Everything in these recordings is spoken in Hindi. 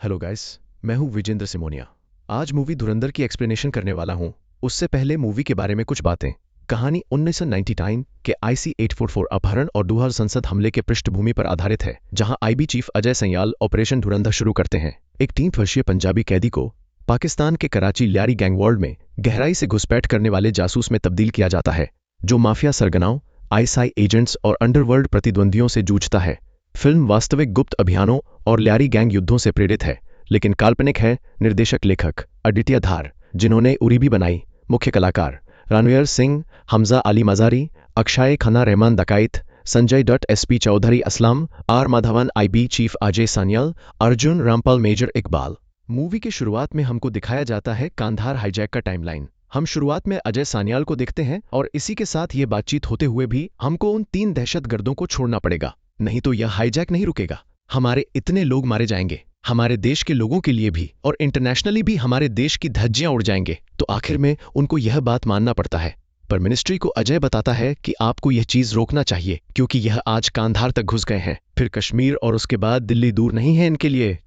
हेलो गाइस, मैं हूं विजेंद्र सिमोनिया। आज मूवी धुरंधर की एक्सप्लेनेशन करने वाला हूं। उससे पहले मूवी के बारे में कुछ बातें। कहानी 1999 के IC 844 अपहरण और डूहर संसद हमले के पृष्ठभूमि पर आधारित है, जहां IB chief Ajay Sanyal operation धुरंधर शुरू करते हैं। एक 3 वर्षीय पंजाबी कैदी को पाकिस्तान के कराची ल्यारी गैंग वर्ल्ड में गहराई से घुसपैठ करने वाले जासूस में तब्दील किया जाता है, जो माफिया सरगनाओं, ISI एजेंट्स और अंडरवर्ल्ड प्रतिद्वंदियों से जूझता है। फिल्म वास्तविक गुप्त अभियानों और ल्यारी गैंग युद्धों से प्रेरित है, लेकिन काल्पनिक है। निर्देशक लेखक आदित्य धार, जिन्होंने उरी भी बनाई। मुख्य कलाकार Ranveer Singh, Hamza Ali Mazari, Akshay Khanna, Rehman Dakait, Sanjay Dutt, SP Chaudhary, Aslam R Madhavan, IB chief Ajay Sanyal, Arjun Rampal, major Iqbal. Movie की शुरुआत में हमको दिखाया जाता है कांधार हाईजैक का टाइमलाइन। हम शुरुआत में अजय सान्याल को देखते हैं और इसी के साथ ये बातचीत होते हुए भी हमको उन 3 दहशतगर्दों को छोड़ना पड़ेगा, नहीं तो यह हाईजैक नहीं रुकेगा। हमारे इतने लोग मारे जाएंगे, हमारे देश के लोगों के लिए भी और इंटरनेशनली भी हमारे देश की धज्जियां उड़ जाएंगे। तो आखिर में उनको यह बात मानना पड़ता है, पर मिनिस्ट्री को अजय बताता है कि आपको यह चीज रोकना चाहिए, क्योंकि यह आज कांधार तक घुस गए हैं, फिर कश्मीर और उसके बाद दिल्ली दूर नहीं है इनके लिए।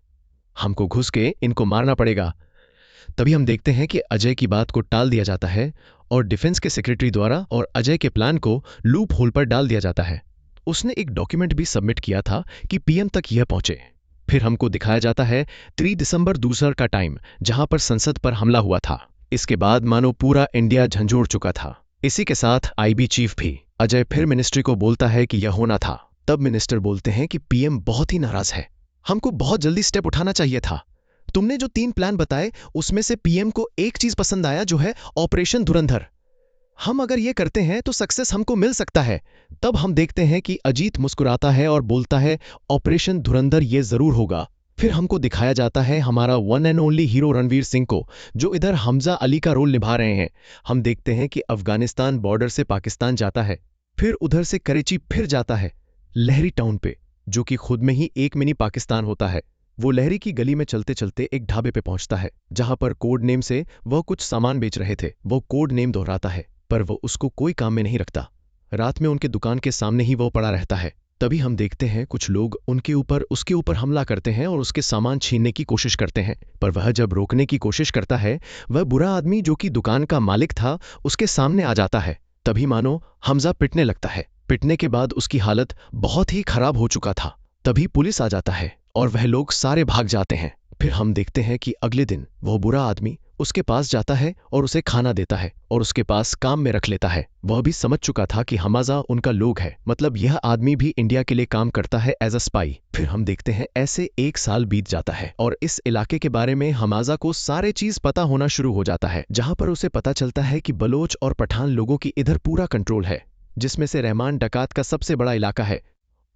हमको घुस के इनको मारना पड़ेगा। तभी हम देखते हैं कि अजय की बात को टाल दिया जाता है और डिफेंस के सेक्रेटरी द्वारा और अजय के प्लान को लूप होल पर डाल दिया जाता है। उसने एक डॉक्यूमेंट भी सबमिट किया था कि PM तक यह पहुंचे। फिर हमको दिखाया जाता है 3 दिसंबर दूसर का टाइम, जहां पर संसद पर हमला हुआ था। इसके बाद मानो पूरा इंडिया झंझोड़ चुका था। इसी के साथ IB चीफ भी। अजय फिर मिनिस्ट्री को बोलता है कि यह होना था। तब मिनिस्टर बोलते हैं कि PM बहुत ही नाराज है, हमको बहुत जल्दी स्टेप उठाना चाहिए था। तुमने जो 3 प्लान बताए उसमें से PM को एक चीज पसंद आया, जो है ऑपरेशन धुरंधर। हम अगर ये करते हैं तो सक्सेस हमको मिल सकता है। तब हम देखते हैं कि अजीत मुस्कुराता है और बोलता है ऑपरेशन धुरंधर ये जरूर होगा। फिर हमको दिखाया जाता है हमारा one and only hero Ranveer Singh को, जो इधर हमजा अली का रोल निभा रहे हैं। हम देखते हैं कि अफगानिस्तान बॉर्डर से पाकिस्तान जाता है, फिर उधर से कराची फिर जाता है लहरी टाउन पे, जो कि खुद में ही एक मिनी पाकिस्तान होता है। वो लहरी की गली में चलते चलते एक ढाबे पे पहुंचता है, जहां पर कोड नेम से वह कुछ सामान बेच रहे थे। वो कोड नेम दोहराता है, पर वो उसको कोई काम में नहीं रखता। रात में उनके दुकान के सामने ही वो पड़ा रहता है। तभी हम देखते हैं कुछ लोग उसके ऊपर हमला करते हैं और उसके सामान छीनने की कोशिश करते हैं। पर वह जब रोकने की कोशिश करता है, वह बुरा आदमी जो कि दुकान का मालिक था उसके सामने आ जाता है। तभी मानो हमजा पिटने लगता है। पिटने के बाद उसकी हालत बहुत ही खराब हो चुका था। तभी पुलिस आ जाता है और वह लोग सारे भाग जाते हैं। फिर हम देखते हैं कि अगले दिन वो बुरा आदमी उसके पास जाता है और उसे खाना देता है और उसके पास काम में रख लेता है। वह भी समझ चुका था कि हमाजा उनका लोग है, मतलब यह आदमी भी इंडिया के लिए काम करता है एज अ स्पाई। फिर हम देखते हैं ऐसे 1 साल बीत जाता है और इस इलाके के बारे में हमाजा को सारे चीज पता होना शुरू हो जाता है, जहां पर उसे पता चलता है कि बलोच और पठान लोगों की इधर पूरा कंट्रोल है, जिसमें से रहमान डकात का सबसे बड़ा इलाका है।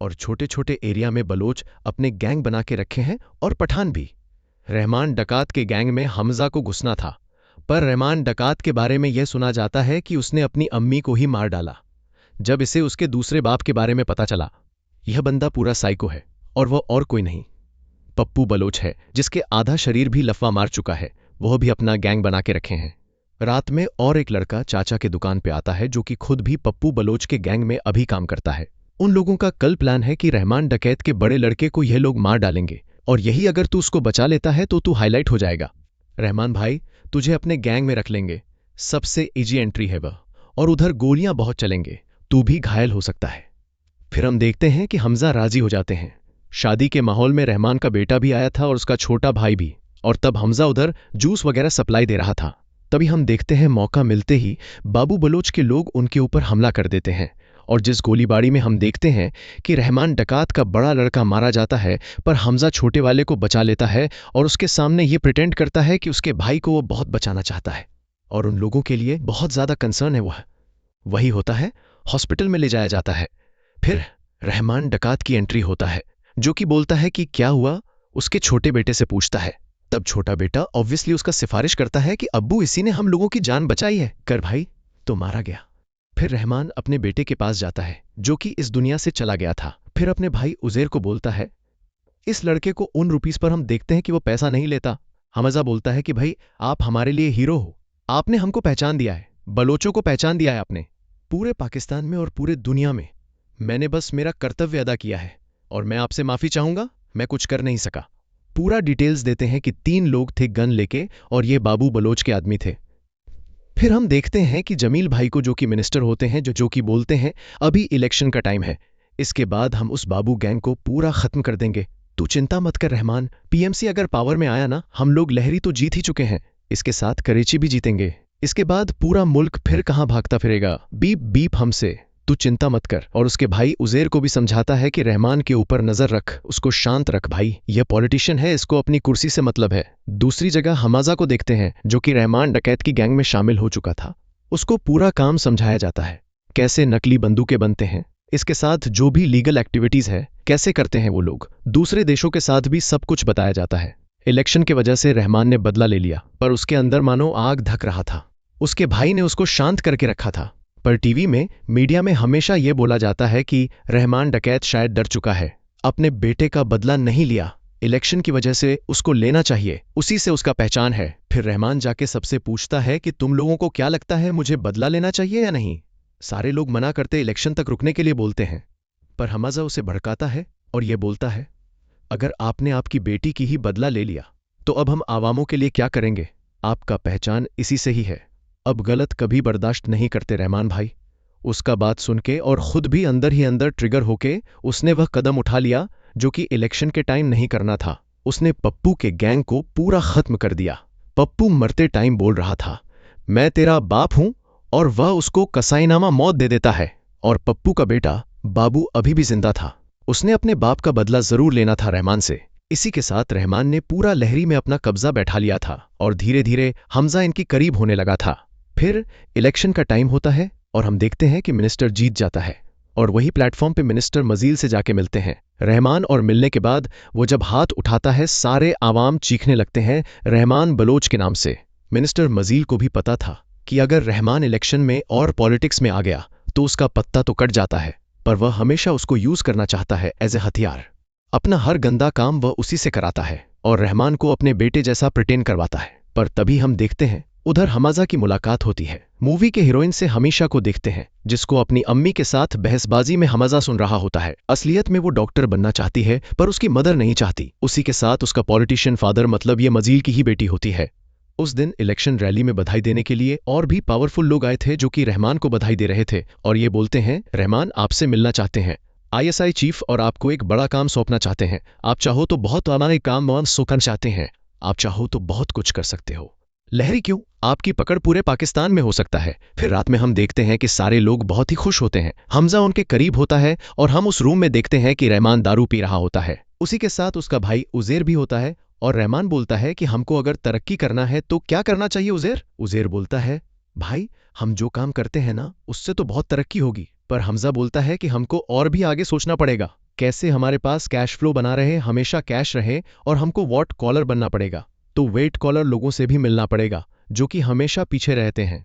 और छोटे छोटे एरिया में बलोच अपने गैंग बना के रखे हैं और पठान भी। रहमान डकात के गैंग में हमजा को घुसना था, पर रहमान डकात के बारे में यह सुना जाता है कि उसने अपनी अम्मी को ही मार डाला। जब इसे उसके दूसरे बाप के बारे में पता चला, यह बंदा पूरा साइको है और वह और कोई नहीं, पप्पू बलोच है, जिसके आधा शरीर भी लफवा मार चुका है। वह भी अपना गैंग बना के रखे हैं। रात में और एक लड़का चाचा के दुकान पे आता है, जो कि खुद भी पप्पू बलोच के गैंग में अभी काम करता है। उन लोगों का कल प्लान है कि रहमान डकैत के बड़े लड़के को यह लोग मार डालेंगे, और यही अगर तू उसको बचा लेता है तो तू हाईलाइट हो जाएगा। रहमान भाई, तुझे अपने गैंग में रख लेंगे, सबसे इजी एंट्री है वह, और उधर गोलियां बहुत चलेंगे, तू भी घायल हो सकता है। फिर हम देखते हैं कि हमजा राजी हो जाते हैं। शादी के माहौल में रहमान का बेटा भी आया था और उसका छोटा भाई भी, और तब हमजा उधर जूस वगैरह सप्लाई दे रहा था। तभी हम देखते हैं मौका मिलते ही बाबू बलोच के लोग उनके ऊपर हमला कर देते हैं, और जिस गोलीबारी में हम देखते हैं कि रहमान डकात का बड़ा लड़का मारा जाता है, पर हमजा छोटे वाले को बचा लेता है और उसके सामने ये प्रिटेंड करता है कि उसके भाई को वो बहुत बचाना चाहता है और उन लोगों के लिए बहुत ज्यादा कंसर्न है। वही होता है, हॉस्पिटल में ले जाया जाता है। फिर रहमान डकात की एंट्री होता है, जो कि बोलता है कि क्या हुआ, उसके छोटे बेटे से पूछता है। तब छोटा बेटा ऑब्वियसली उसका सिफारिश करता है कि अब्बू, इसी ने हम लोगों की जान बचाई है, कर भाई, तो मारा गया। फिर रहमान अपने बेटे के पास जाता है, जो कि इस दुनिया से चला गया था। फिर अपने भाई उजैर को बोलता है, इस लड़के को उन रुपीस पर हम देखते हैं कि वो पैसा नहीं लेता। हमजा बोलता है कि भाई, आप हमारे लिए हीरो हो, आपने हमको पहचान दिया है, बलोचों को पहचान दिया है आपने। पूरे पाकिस्तान में और पूरे दुनिया में मैंने बस मेरा कर्तव्य अदा किया है और मैं आपसे माफी चाहूंगा, मैं कुछ कर नहीं सका। पूरा डिटेल्स देते हैं कि 3 लोग थे गन लेके और ये बाबू बलोच के आदमी थे। फिर हम देखते हैं कि जमील भाई को जो कि मिनिस्टर होते हैं जो कि बोलते हैं अभी इलेक्शन का टाइम है, इसके बाद हम उस बाबू गैंग को पूरा खत्म कर देंगे। तू चिंता मत कर रहमान, पीएमसी अगर पावर में आया ना, हम लोग लहरी तो जीत ही चुके हैं, इसके साथ कराची भी जीतेंगे। इसके बाद पूरा मुल्क फिर कहाँ भागता फिरेगा, बीप बीप हमसे, तू चिंता मत कर। और उसके भाई उज़ैर को भी समझाता है कि रहमान के ऊपर नजर रख, उसको शांत रख भाई, यह पॉलिटिशियन है, इसको अपनी कुर्सी से मतलब है। दूसरी जगह हमाजा को देखते हैं जो कि रहमान डकैत की गैंग में शामिल हो चुका था। उसको पूरा काम समझाया जाता है, कैसे नकली बंदूकें बनते हैं, इसके साथ जो भी लीगल एक्टिविटीज है कैसे करते हैं वो लोग, दूसरे देशों के साथ भी सब कुछ बताया जाता है। इलेक्शन की वजह से रहमान ने बदला ले लिया, पर उसके अंदर मानो आग धक रहा था। उसके भाई ने उसको शांत करके रखा था, पर टीवी में मीडिया में हमेशा ये बोला जाता है कि रहमान डकैत शायद डर चुका है, अपने बेटे का बदला नहीं लिया, इलेक्शन की वजह से उसको लेना चाहिए, उसी से उसका पहचान है। फिर रहमान जाके सबसे पूछता है कि तुम लोगों को क्या लगता है, मुझे बदला लेना चाहिए या नहीं। सारे लोग मना करते, इलेक्शन तक रुकने के लिए बोलते हैं, पर हमाजा उसे भड़काता है और यह बोलता है अगर आपने आपकी बेटी की ही बदला ले लिया तो अब हम आवामों के लिए क्या करेंगे, आपका पहचान इसी से ही है। अब गलत कभी बर्दाश्त नहीं करते रहमान भाई। उसका बात सुन के और खुद भी अंदर ही अंदर ट्रिगर होके उसने वह कदम उठा लिया जो कि इलेक्शन के टाइम नहीं करना था। उसने पप्पू के गैंग को पूरा खत्म कर दिया। पप्पू मरते टाइम बोल रहा था मैं तेरा बाप हूं, और वह उसको कसाईनामा मौत दे देता है। और पप्पू का बेटा बाबू अभी भी जिंदा था, उसने अपने बाप का बदला जरूर लेना था रहमान से। इसी के साथ रहमान ने पूरा लहरी में अपना कब्जा बैठा लिया था और धीरे धीरे हमजा इनकी करीब होने लगा था। फिर इलेक्शन का टाइम होता है और हम देखते हैं कि मिनिस्टर जीत जाता है और वही प्लेटफॉर्म पे मिनिस्टर मजील से जाके मिलते हैं रहमान, और मिलने के बाद वो जब हाथ उठाता है सारे आवाम चीखने लगते हैं रहमान बलोच के नाम से। मिनिस्टर मजील को भी पता था कि अगर रहमान इलेक्शन में और पॉलिटिक्स में आ गया तो उसका पत्ता तो कट जाता है, पर वह हमेशा उसको यूज करना चाहता है एज ए हथियार। अपना हर गंदा काम वह उसी से कराता है और रहमान को अपने बेटे जैसा प्रिटेंड करवाता है। पर तभी हम देखते हैं उधर हमाजा की मुलाकात होती है। मूवी के हीरोइन से हमेशा को देखते हैं जिसको अपनी अम्मी के साथ बहसबाजी में हमाजा सुन रहा होता है। असलियत में वो डॉक्टर बनना चाहती है पर उसकी मदर नहीं चाहती। उसी के साथ उसका पॉलिटिशियन फादर मतलब ये मजील की ही बेटी होती है। उस दिन इलेक्शन रैली में बधाई देने के लिए और भी पावरफुल लोग आए थे जो कि रहमान को बधाई दे रहे थे और ये बोलते हैं रहमान आपसे मिलना चाहते हैं, आईएसआई चीफ, और आपको एक बड़ा काम सौंपना चाहते हैं। आप चाहो तो बहुत हमारे काम सोचना चाहते हैं, आप चाहो तो बहुत कुछ कर सकते हो। लहरी क्यों, आपकी पकड़ पूरे पाकिस्तान में हो सकता है। फिर रात में हम देखते हैं कि सारे लोग बहुत ही खुश होते हैं। हमजा उनके करीब होता है और हम उस रूम में देखते हैं कि रहमान दारू पी रहा होता है। उसी के साथ उसका भाई उज़ैर भी होता है और रहमान बोलता है कि हमको अगर तरक्की करना है तो क्या करना चाहिए उज़ैर। उज़ैर बोलता है भाई हम जो काम करते हैं ना उससे तो बहुत तरक्की होगी, पर हमजा बोलता है कि हमको और भी आगे सोचना पड़ेगा, कैसे हमारे पास कैश फ्लो बना रहे, हमेशा कैश रहे, और हमको वॉट कॉलर बनना पड़ेगा, तो वेट कॉलर लोगों से भी मिलना पड़ेगा जो कि हमेशा पीछे रहते हैं,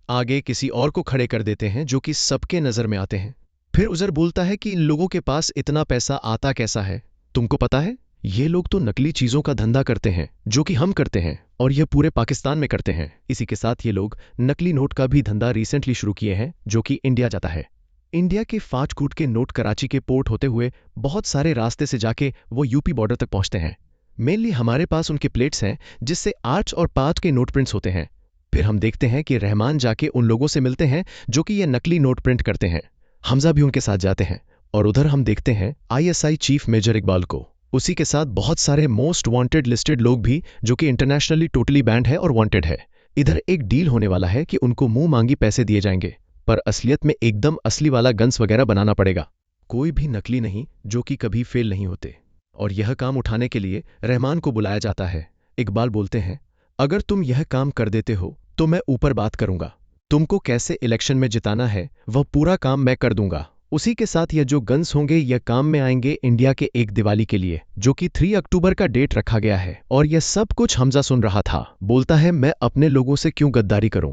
आगे किसी और को खड़े कर देते हैं जो कि सबके नजर में आते हैं। फिर उज़ैर बोलता है कि इन लोगों के पास इतना पैसा आता कैसा है, तुमको पता है ये लोग तो नकली चीजों का धंधा करते हैं जो कि हम करते हैं और यह पूरे पाकिस्तान में करते हैं। इसी के साथ ये लोग नकली नोट का भी धंधा रिसेंटली शुरू किए हैं जो कि इंडिया जाता है। इंडिया के फाटकूट के नोट कराची के पोर्ट होते हुए बहुत सारे रास्ते से जाके वो यूपी बॉर्डर तक पहुंचते हैं। मेनली हमारे पास उनके प्लेट्स हैं जिससे 8 और 5 के नोट प्रिंट्स होते हैं। फिर हम देखते हैं कि रहमान जाके उन लोगों से मिलते हैं जो कि ये नकली नोट प्रिंट करते हैं। हमजा भी उनके साथ जाते हैं और उधर हम देखते हैं आईएसआई चीफ मेजर इकबाल को, उसी के साथ बहुत सारे मोस्ट वांटेड लिस्टेड लोग भी जो कि इंटरनेशनली टोटली बैंड है और वांटेड है। इधर एक डील होने वाला है कि उनको मुंह मांगी पैसे दिए जाएंगे, पर असलियत में एकदम असली वाला गन्स वगैरह बनाना पड़ेगा, कोई भी नकली नहीं जो कि कभी फेल नहीं होते। और यह काम उठाने के लिए रहमान को बुलाया जाता है। इकबाल बोलते हैं अगर तुम यह काम कर देते हो तो मैं ऊपर बात करूंगा, तुमको कैसे इलेक्शन में जिताना है वह पूरा काम मैं कर दूंगा। उसी के साथ यह जो गन्स होंगे यह काम में आएंगे इंडिया के एक दिवाली के लिए जो कि 3 अक्टूबर का डेट रखा गया है। और यह सब कुछ हमजा सुन रहा था। बोलता है मैं अपने लोगों से क्यों गद्दारी करूं,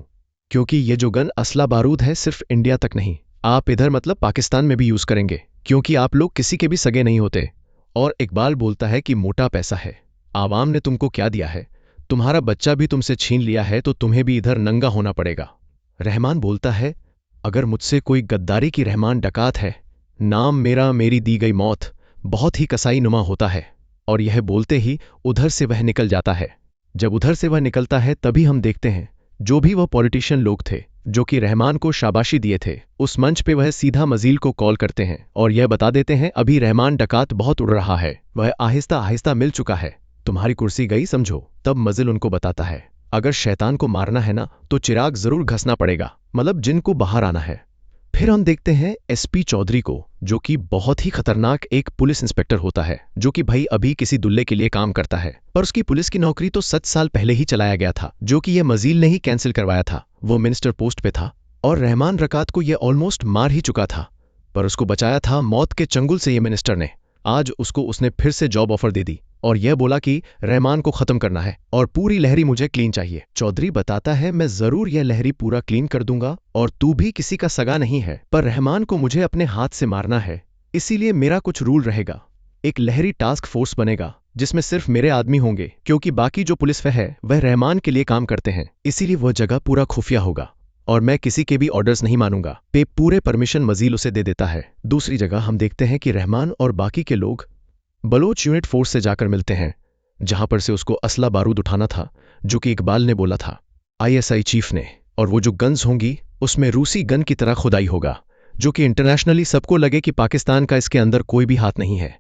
क्योंकि ये जो गन असला बारूद है सिर्फ इंडिया तक नहीं, आप इधर मतलब पाकिस्तान में भी यूज करेंगे, क्योंकि आप लोग किसी के भी सगे नहीं होते। और इकबाल बोलता है कि मोटा पैसा है, आवाम ने तुमको क्या दिया है, तुम्हारा बच्चा भी तुमसे छीन लिया है तो तुम्हें भी इधर नंगा होना पड़ेगा। रहमान बोलता है अगर मुझसे कोई गद्दारी की रहमान डकात है, नाम मेरा मेरी दी गई मौत बहुत ही कसाई नुमा होता है। और यह बोलते ही उधर से वह निकल जाता है। जब उधर से वह निकलता है तभी हम देखते हैं जो भी वह पॉलिटिशियन लोग थे जो कि रहमान को शाबाशी दिए थे, उस मंच पे वह सीधा मजील को कॉल करते हैं और यह बता देते हैं अभी रहमान डकात बहुत उड़ रहा है, वह आहिस्ता आहिस्ता मिल चुका है, तुम्हारी कुर्सी गई समझो। तब मजिल उनको बताता है अगर शैतान को मारना है ना तो चिराग जरूर घसना पड़ेगा, मतलब जिन को बाहर आना है। फिर हम देखते हैं एसपी चौधरी को जो कि बहुत ही खतरनाक एक पुलिस इंस्पेक्टर होता है, जो कि भाई अभी किसी दुल्ले के लिए काम करता है, पर उसकी पुलिस की नौकरी तो 7 साल पहले ही चलाया गया था, जो कि यह मजील ने ही कैंसिल करवाया था। वो मिनिस्टर पोस्ट पे था और रहमान रकात को यह ऑलमोस्ट मार ही चुका था, पर उसको बचाया था मौत के चंगुल से ये मिनिस्टर ने। आज उसने फिर से जॉब ऑफर दे दी और यह बोला कि रहमान को खत्म करना है और पूरी लहरी मुझे क्लीन चाहिए। चौधरी बताता है मैं जरूर यह लहरी पूरा क्लीन कर दूंगा और तू भी किसी का सगा नहीं है, पर रहमान को मुझे अपने हाथ से मारना है, इसीलिए मेरा कुछ रूल रहेगा। एक लहरी टास्क फोर्स बनेगा जिसमें सिर्फ मेरे आदमी होंगे, क्योंकि बाकी जो पुलिस है वह रहमान के लिए काम करते हैं, इसीलिए वह जगह पूरा खुफिया होगा और मैं किसी के भी ऑर्डर्स नहीं मानूंगा। पे पूरे परमिशन मजील उसे दे देता है। दूसरी जगह हम देखते हैं कि रहमान और बाकी के लोग बलोच यूनिट फोर्स से जाकर मिलते हैं, जहां पर से उसको असला बारूद उठाना था जो कि इकबाल ने बोला था आईएसआई चीफ ने, और वो जो गन्स होंगी उसमें रूसी गन की तरह खुदाई होगा, जो कि इंटरनेशनली सबको लगे कि पाकिस्तान का इसके अंदर कोई भी हाथ नहीं है,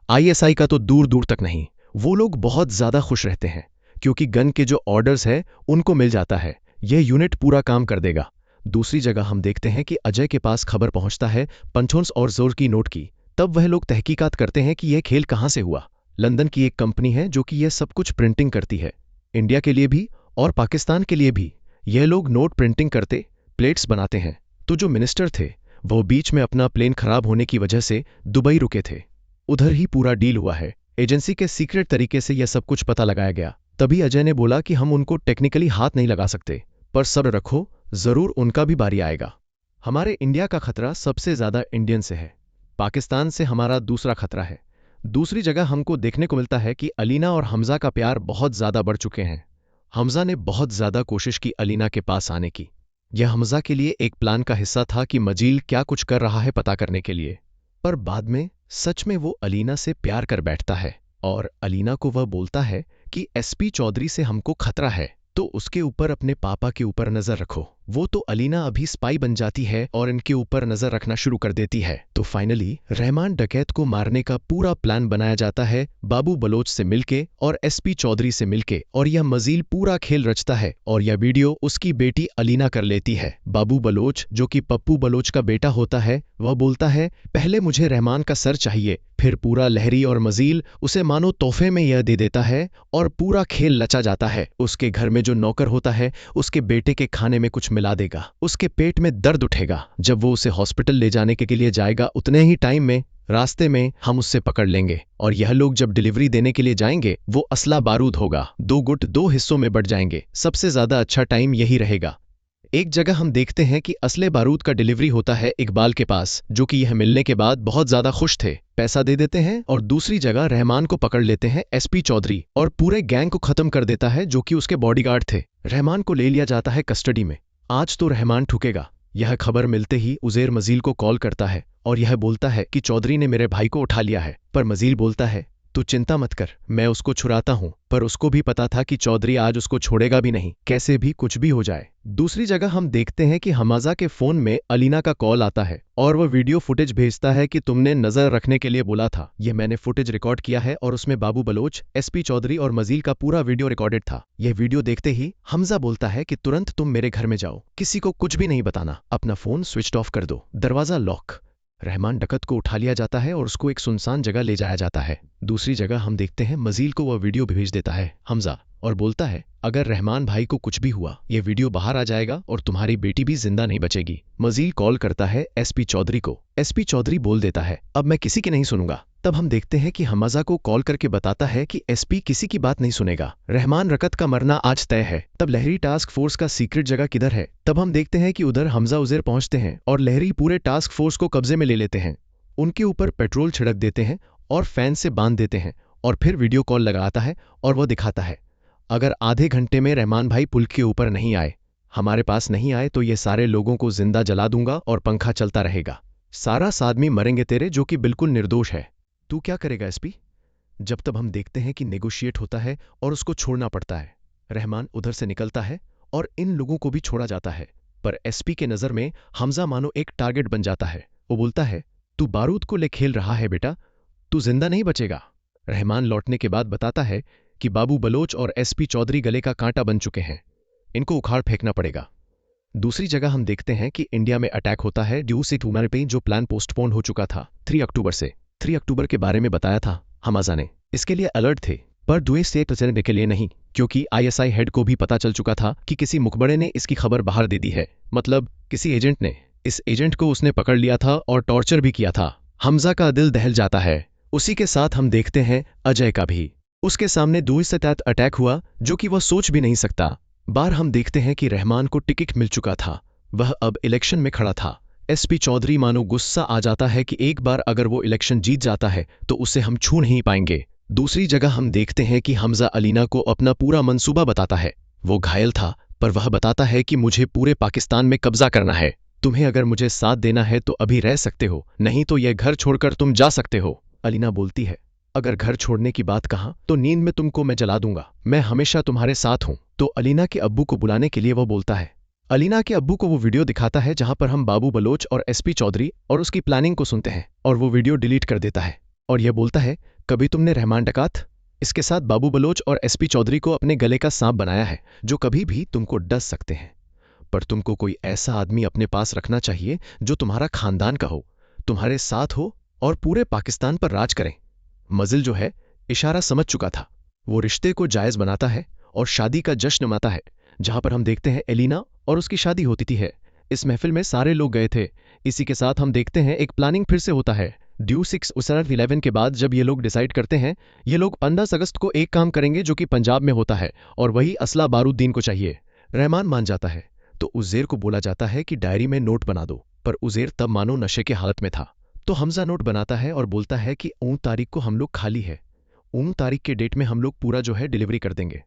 आईएसआई का तो दूर दूर तक नहीं। वो लोग बहुत ज्यादा खुश रहते हैं क्योंकि गन के जो ऑर्डर्स है उनको मिल जाता है, यह यूनिट पूरा काम कर देगा। दूसरी जगह हम देखते हैं कि अजय के पास खबर पहुंचता है पंचोन्स और जोर की नोट की। तब वह लोग तहकीकात करते हैं कि यह खेल कहां से हुआ। लंदन की एक कंपनी है जो कि यह सब कुछ प्रिंटिंग करती है, इंडिया के लिए भी और पाकिस्तान के लिए भी। यह लोग नोट प्रिंटिंग करते प्लेट्स बनाते हैं। तो जो मिनिस्टर थे वो बीच में अपना प्लेन खराब होने की वजह से दुबई रुके थे, उधर ही पूरा डील हुआ है। एजेंसी के सीक्रेट तरीके से यह सब कुछ पता लगाया गया। तभी अजय ने बोला कि हम उनको टेक्निकली हाथ नहीं लगा सकते, पर सब्र रखो, जरूर उनका भी बारी आएगा। हमारे इंडिया का खतरा सबसे ज्यादा इंडियन से है, पाकिस्तान से हमारा दूसरा खतरा है। दूसरी जगह हमको देखने को मिलता है कि अलीना और हमजा का प्यार बहुत ज्यादा बढ़ चुके हैं। हमजा ने बहुत ज्यादा कोशिश की अलीना के पास आने की। यह हमजा के लिए एक प्लान का हिस्सा था कि मजील क्या कुछ कर रहा है पता करने के लिए, पर बाद में सच में वो अलीना से प्यार कर बैठता है और अलीना को वह बोलता है कि एसपी चौधरी से हमको खतरा है, तो उसके ऊपर अपने पापा के ऊपर नजर रखो। वो तो अलीना अभी स्पाई बन जाती है और इनके ऊपर नजर रखना शुरू कर देती है। तो फाइनली रहमान डकैत को मारने का पूरा प्लान बनाया जाता है बाबू बलोच से मिलके और एसपी चौधरी से मिलके, और यह मजील पूरा खेल रचता है और यह वीडियो उसकी बेटी अलीना कर लेती है। बाबू बलोच जो कि पप्पू बलोच का बेटा होता है, वह बोलता है पहले मुझे रहमान का सर चाहिए, फिर पूरा लहरी और मजील उसे मानो तोहफे में यह दे देता है और पूरा खेल लचा जाता है। उसके घर में जो नौकर होता है उसके बेटे के खाने में कुछ मिला देगा, उसके पेट में दर्द उठेगा। जब वो उसे हॉस्पिटल ले जाने के लिए जाएगा उतने ही टाइम में रास्ते में हम उससे पकड़ लेंगे और यह लोग जब डिलीवरी देने के लिए जाएंगे वो असला बारूद होगा, 2 गुट 2 हिस्सों में बढ़ जाएंगे। सबसे ज्यादा अच्छा टाइम यही रहेगा। एक जगह हम देखते हैं कि असले बारूद का डिलीवरी होता है इकबाल के पास, जो कि यह मिलने के बाद बहुत ज्यादा खुश थे, पैसा दे देते हैं, और दूसरी जगह रहमान को पकड़ लेते हैं एसपी चौधरी और पूरे गैंग को खत्म कर देता है जो कि उसके बॉडीगार्ड थे। रहमान को ले लिया जाता है कस्टडी में। आज तो रहमान ठुकेगा। यह खबर मिलते ही उज़ैर मजील को कॉल करता है और यह बोलता है कि चौधरी ने मेरे भाई को उठा लिया है, पर मजील बोलता है तू चिंता मत कर, मैं उसको छुड़ाता हूं। पर उसको भी पता था कि चौधरी आज उसको छोड़ेगा भी नहीं, कैसे भी कुछ भी हो जाए। दूसरी जगह हम देखते हैं कि हमाजा के फोन में अलीना का कॉल आता है और वह वीडियो फुटेज भेजता है कि तुमने नजर रखने के लिए बोला था, यह मैंने फुटेज रिकॉर्ड किया है, और उसमें बाबू बलोच, एसपी चौधरी और मजील का पूरा वीडियो रिकॉर्डेड था। यह वीडियो देखते ही हमजा बोलता है कि तुरंत तुम मेरे घर में जाओ, किसी को कुछ भी नहीं बताना, अपना फोन स्विच ऑफ कर दो, दरवाजा लॉक। रहमान डकत को उठा लिया जाता है और उसको एक सुनसान जगह ले जाया जाता है। दूसरी जगह हम देखते हैं मजील को वह वीडियो भेज देता है हमजा और बोलता है अगर रहमान भाई को कुछ भी हुआ यह वीडियो बाहर आ जाएगा और तुम्हारी बेटी भी जिंदा नहीं बचेगी। मजील कॉल करता है एसपी चौधरी को। एसपी चौधरी बोल देता है अब मैं किसी की नहीं सुनूंगा। तब हम देखते हैं कि हमजा को कॉल करके बताता है कि एसपी किसी की बात नहीं सुनेगा, रहमान रकत का मरना आज तय है। तब लहरी टास्क फोर्स का सीक्रेट जगह किधर है? तब हम देखते हैं कि उधर हमजा उज़ैर पहुंचते हैं और लहरी पूरे टास्क फोर्स को कब्जे में ले लेते हैं, उनके ऊपर पेट्रोल छिड़क देते हैं और फैन से बांध देते हैं, और फिर वीडियो कॉल लगाता है और वह दिखाता है अगर आधे घंटे में रहमान भाई पुल के ऊपर नहीं आए, हमारे पास नहीं आए, तो ये सारे लोगों को जिंदा जला दूंगा और पंखा चलता रहेगा, सारा आदमी मरेंगे तेरे जो कि बिल्कुल निर्दोष है। तू क्या करेगा एसपी? जब तब हम देखते हैं कि नेगोशिएट होता है और उसको छोड़ना पड़ता है। रहमान उधर से निकलता है और इन लोगों को भी छोड़ा जाता है, पर एसपी के नज़र में हमजा मानो एक टारगेट बन जाता है। वो बोलता है, तू बारूद को ले खेल रहा है बेटा, तू जिंदा नहीं बचेगा। रहमान लौटने के बाद बताता है कि बाबू बलोच और एसपी चौधरी गले का कांटा बन चुके हैं, इनको उखाड़ फेंकना पड़ेगा। दूसरी जगह हम देखते हैं कि इंडिया में अटैक होता है ड्यू से टूमर पे, जो प्लान पोस्टपोन हो चुका था 3 अक्टूबर से। 3 अक्टूबर के बारे में बताया था हमाजा ने, इसके लिए अलर्ट थे, पर डुए से बचने के लिए नहीं, क्योंकि आईएसआई हेड को भी पता चल चुका था कि किसी मुखबरे ने इसकी खबर बाहर दे दी है, मतलब किसी एजेंट ने। इस एजेंट को उसने पकड़ लिया था और टॉर्चर भी किया था। हमजा का दिल दहल जाता है। उसी के साथ हम देखते हैं अजय का भी। उसके सामने डुए से अटैक हुआ जो कि वह सोच भी नहीं सकता। बार हम देखते हैं कि रहमान को टिकट मिल चुका था, वह अब इलेक्शन में खड़ा था। एसपी चौधरी मानो गुस्सा आ जाता है कि एक बार अगर वो इलेक्शन जीत जाता है तो उसे हम छू नहीं पाएंगे। दूसरी जगह हम देखते हैं कि हमजा अलीना को अपना पूरा मंसूबा बताता है। वो घायल था, पर वह बताता है कि मुझे पूरे पाकिस्तान में कब्जा करना है, तुम्हें अगर मुझे साथ देना है तो अभी रह सकते हो, नहीं तो यह घर छोड़कर तुम जा सकते हो। अलीना बोलती है, अगर घर छोड़ने की बात कहा तो नींद में तुमको मैं जला दूंगा, मैं हमेशा तुम्हारे साथ हूं। तो अलीना के अब्बू को बुलाने के लिए वो बोलता है। अलीना के अब्बू को वो वीडियो दिखाता है जहां पर हम बाबू बलोच और एसपी चौधरी और उसकी प्लानिंग को सुनते हैं, और वो वीडियो डिलीट कर देता है और यह बोलता है, कभी तुमने रहमान डकात इसके साथ बाबू बलोच और एसपी चौधरी को अपने गले का सांप बनाया है, जो कभी भी तुमको डस सकते हैं, पर तुमको कोई ऐसा आदमी अपने पास रखना चाहिए जो तुम्हारा खानदान का हो, तुम्हारे साथ हो और पूरे पाकिस्तान पर राज करें। मजिल जो है इशारा समझ चुका था, वो रिश्ते को जायज बनाता है और शादी का जश्न मनाता है, जहां पर हम देखते हैं एलिना और उसकी शादी होती थी है। इस महफिल में सारे लोग गए थे। इसी के साथ हम देखते हैं एक प्लानिंग फिर से होता है। ड्यू 6/11 के बाद जब ये लोग डिसाइड करते हैं, ये लोग 15 अगस्त को एक काम करेंगे जो कि पंजाब में होता है, और वही असला बारूद्दीन को चाहिए। रहमान मान जाता है तो उज़ैर को बोला जाता है कि डायरी में नोट बना दो, पर उज़ैर तब मानो नशे के हालत में था। तो हमजा नोट बनाता है और बोलता है कि 19 तारीख को हम लोग खाली है, 19 तारीख के डेट में हम लोग पूरा जो है डिलीवरी कर देंगे।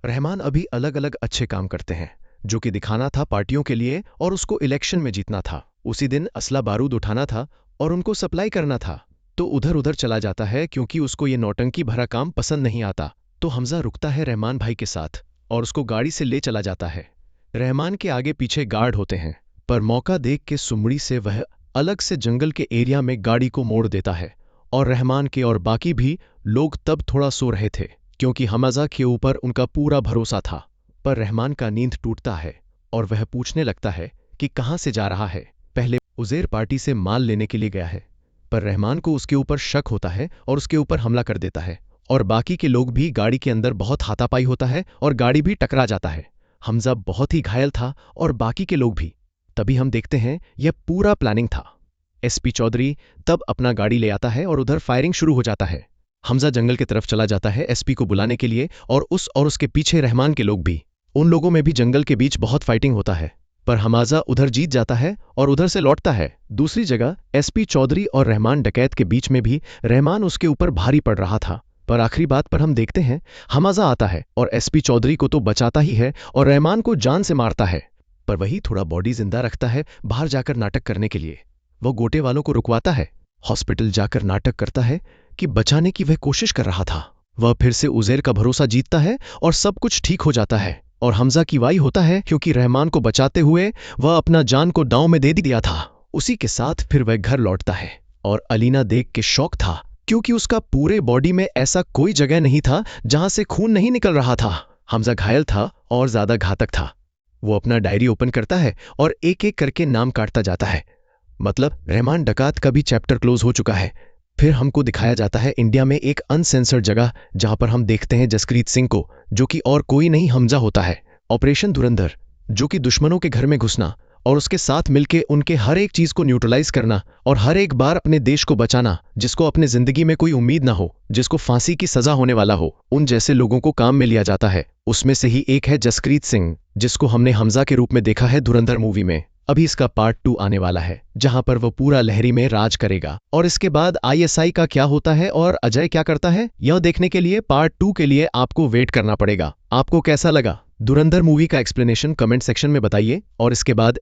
रहमान अभी अलग अलग अच्छे काम करते हैं, जो कि दिखाना था पार्टियों के लिए और उसको इलेक्शन में जीतना था। उसी दिन असला बारूद उठाना था और उनको सप्लाई करना था, तो उधर उधर चला जाता है क्योंकि उसको ये नौटंकी भरा काम पसंद नहीं आता। तो हमजा रुकता है रहमान भाई के साथ और उसको गाड़ी से ले चला जाता है। रहमान के आगे पीछे गार्ड होते हैं, पर मौका देख के सुमड़ी से वह अलग से जंगल के एरिया में गाड़ी को मोड़ देता है, और रहमान के और बाकी भी लोग तब थोड़ा सो रहे थे क्योंकि हमजा के ऊपर उनका पूरा भरोसा था। पर रहमान का नींद टूटता है और वह पूछने लगता है कि कहाँ से जा रहा है। पहले उज़ैर पार्टी से माल लेने के लिए गया है, पर रहमान को उसके ऊपर शक होता है और उसके ऊपर हमला कर देता है, और बाकी के लोग भी गाड़ी के अंदर बहुत हाथापाई होता है और गाड़ी भी टकरा जाता है। हमजा बहुत ही घायल था और बाकी के लोग भी। तभी हम देखते हैं यह पूरा प्लानिंग था। एसपी चौधरी तब अपना गाड़ी ले आता है और उधर फायरिंग शुरू हो जाता है। हमजा जंगल की तरफ चला जाता है एसपी को बुलाने के लिए, और उसके पीछे रहमान के लोग भी। उन लोगों में भी जंगल के बीच बहुत फाइटिंग होता है, पर हमजा उधर जीत जाता है और उधर से लौटता है। दूसरी जगह एसपी चौधरी और रहमान डकैत के बीच में भी रहमान उसके ऊपर भारी पड़ रहा था, पर आखिरी बात पर हम देखते हैं हमजा आता है और एसपी चौधरी को तो बचाता ही है और रहमान को जान से मारता है, पर वही थोड़ा बॉडी जिंदा रखता है बाहर जाकर नाटक करने के लिए। वो गोटे वालों को रुकवाता है, हॉस्पिटल जाकर नाटक करता है कि बचाने की वह कोशिश कर रहा था। वह फिर से उज़ैर का भरोसा जीतता है और सब कुछ ठीक हो जाता है, और हमजा की वाई होता है क्योंकि रहमान को बचाते हुए वह अपना जान को दांव में दे दिया था। उसी के साथ फिर वह घर लौटता है, और अलीना देख के शौक था क्योंकि उसका पूरे बॉडी में ऐसा कोई जगह नहीं था जहां से खून नहीं निकल रहा था। हमजा घायल था और ज्यादा घातक था। वो अपना डायरी ओपन करता है और एक एक करके नाम काटता जाता है, मतलब रहमान डकात का भी चैप्टर क्लोज हो चुका है। फिर हमको दिखाया जाता है इंडिया में एक अनसेंसर्ड जगह जहां पर हम देखते हैं जसप्रीत सिंह को, जो कि और कोई नहीं हमजा होता है। ऑपरेशन धुरंधर, जो कि दुश्मनों के घर में घुसना और उसके साथ मिलके उनके हर एक चीज को न्यूट्रलाइज करना और हर एक बार अपने देश को बचाना, जिसको अपने जिंदगी में कोई उम्मीद ना हो, जिसको फांसी की सजा होने वाला हो, उन जैसे लोगों को काम में लिया जाता है। उसमें से ही एक है जसप्रीत सिंह, जिसको हमने हमजा के रूप में देखा है धुरंधर मूवी में। अभी इसका पार्ट 2 आने वाला है जहां पर वो पूरा लहरी में राज करेगा, और इसके बाद आईएसआई का क्या होता है और अजय क्या करता है, यह देखने के लिए पार्ट 2 के लिए आपको वेट करना पड़ेगा। आपको कैसा लगा धुरंधर मूवी का एक्सप्लेनेशन कमेंट सेक्शन में बताइए, और इसके बाद